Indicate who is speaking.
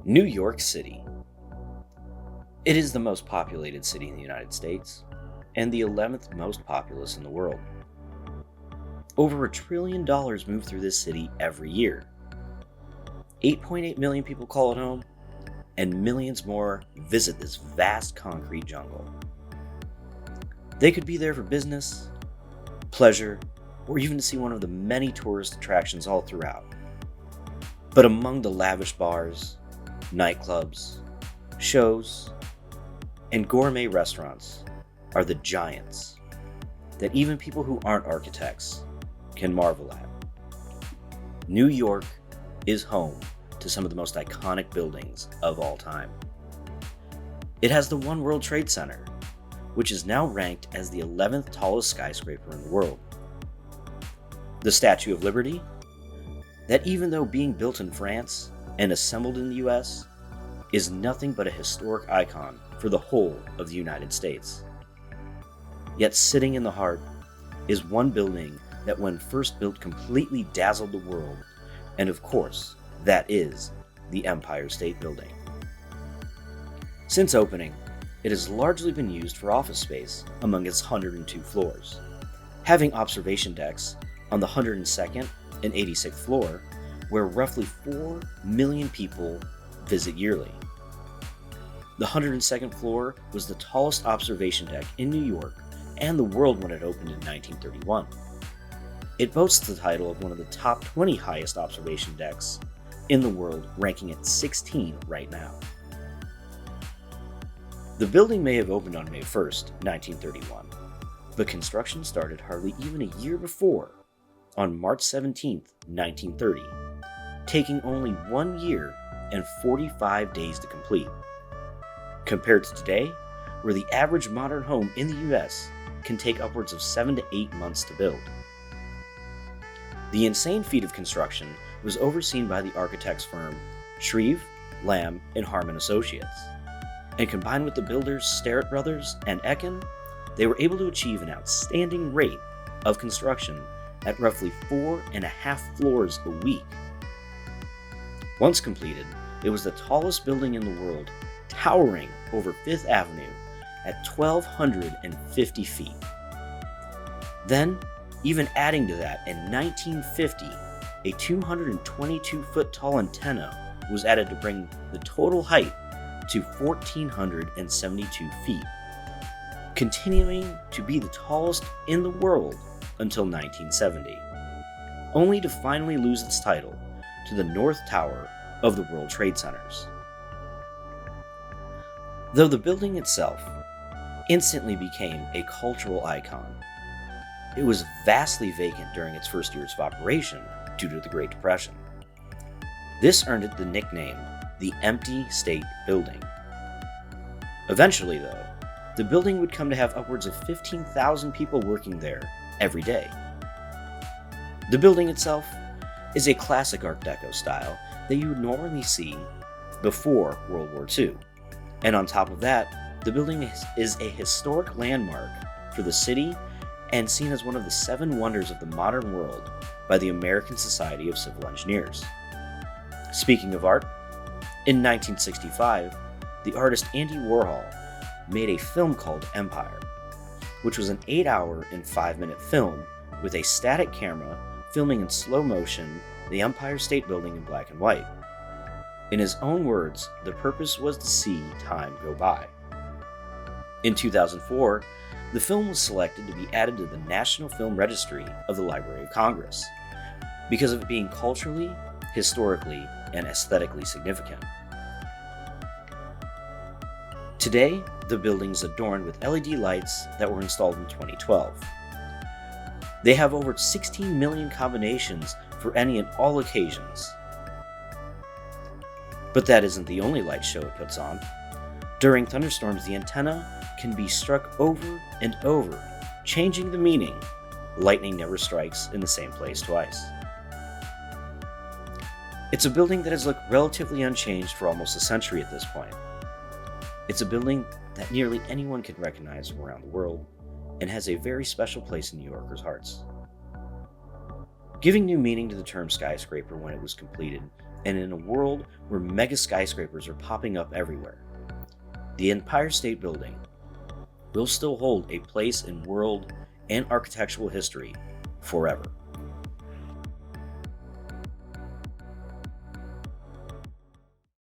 Speaker 1: New York City. It is the most populated city in the United States and the 11th most populous in the world. Over $1 trillion move through this city every year. 8.8 million people call it home, and millions more visit this vast concrete jungle. They could be there for business, pleasure, or even to see one of the many tourist attractions all throughout. But among the lavish bars, nightclubs, shows, and gourmet restaurants are the giants that even people who aren't architects can marvel at. New York is home to some of the most iconic buildings of all time. It has the One World Trade Center, which is now ranked as the 11th tallest skyscraper in the world. The Statue of Liberty, that even though being built in France and assembled in the US, is nothing but a historic icon for the whole of the United States. Yet sitting in the heart is one building that when first built completely dazzled the world, and of course, that is the Empire State Building. Since opening, it has largely been used for office space among its 102 floors, having observation decks on the 102nd and 86th floor, where roughly 4 million people visit yearly. The 102nd floor was the tallest observation deck in New York and the world when it opened in 1931. It boasts the title of one of the top 20 highest observation decks in the world, ranking at 16 right now. The building may have opened on May 1st, 1931, but construction started hardly even a year before, on March 17th, 1930, taking only 1 year and 45 days to complete. Compared to today, where the average modern home in the US can take upwards of 7 to 8 months to build. The insane feat of construction was overseen by the architects firm Shreve, Lamb, and Harmon Associates, and combined with the builders Starrett Brothers and Ekin, they were able to achieve an outstanding rate of construction at roughly 4.5 floors a week. Once completed, it was the tallest building in the world, towering over Fifth Avenue at 1,250 feet. Then, even adding to that, in 1950, a 222-foot tall antenna was added to bring the total height to 1,472 feet, continuing to be the tallest in the world until 1970, only to finally lose its title to the North Tower of the World Trade Centers. Though the building itself instantly became a cultural icon, it was vastly vacant during its first years of operation due to the Great Depression. This earned it the nickname the Empty State Building. Eventually, though, the building would come to have upwards of 15,000 people working there every day. The building itself is a classic Art Deco style that you would normally see before World War II. And on top of that, the building is a historic landmark for the city and seen as one of the 7 wonders of the modern world by the American Society of Civil Engineers. Speaking of art, in 1965, the artist Andy Warhol made a film called Empire, which was an 8-hour and 5-minute film with a static camera filming in slow motion the Empire State Building in black and white. In his own words, the purpose was to see time go by. In 2004, the film was selected to be added to the National Film Registry of the Library of Congress because of it being culturally, historically, and aesthetically significant. Today, the building is adorned with LED lights that were installed in 2012. They have over 16 million combinations for any and all occasions. But that isn't the only light show it puts on. During thunderstorms, the antenna can be struck over and over, changing the meaning. Lightning never strikes in the same place twice. It's a building that has looked relatively unchanged for almost a century at this point. It's a building that nearly anyone can recognize from around the world and has a very special place in New Yorkers' hearts. Giving new meaning to the term skyscraper when it was completed and in a world where mega skyscrapers are popping up everywhere, the Empire State Building will still hold a place in world and architectural history forever.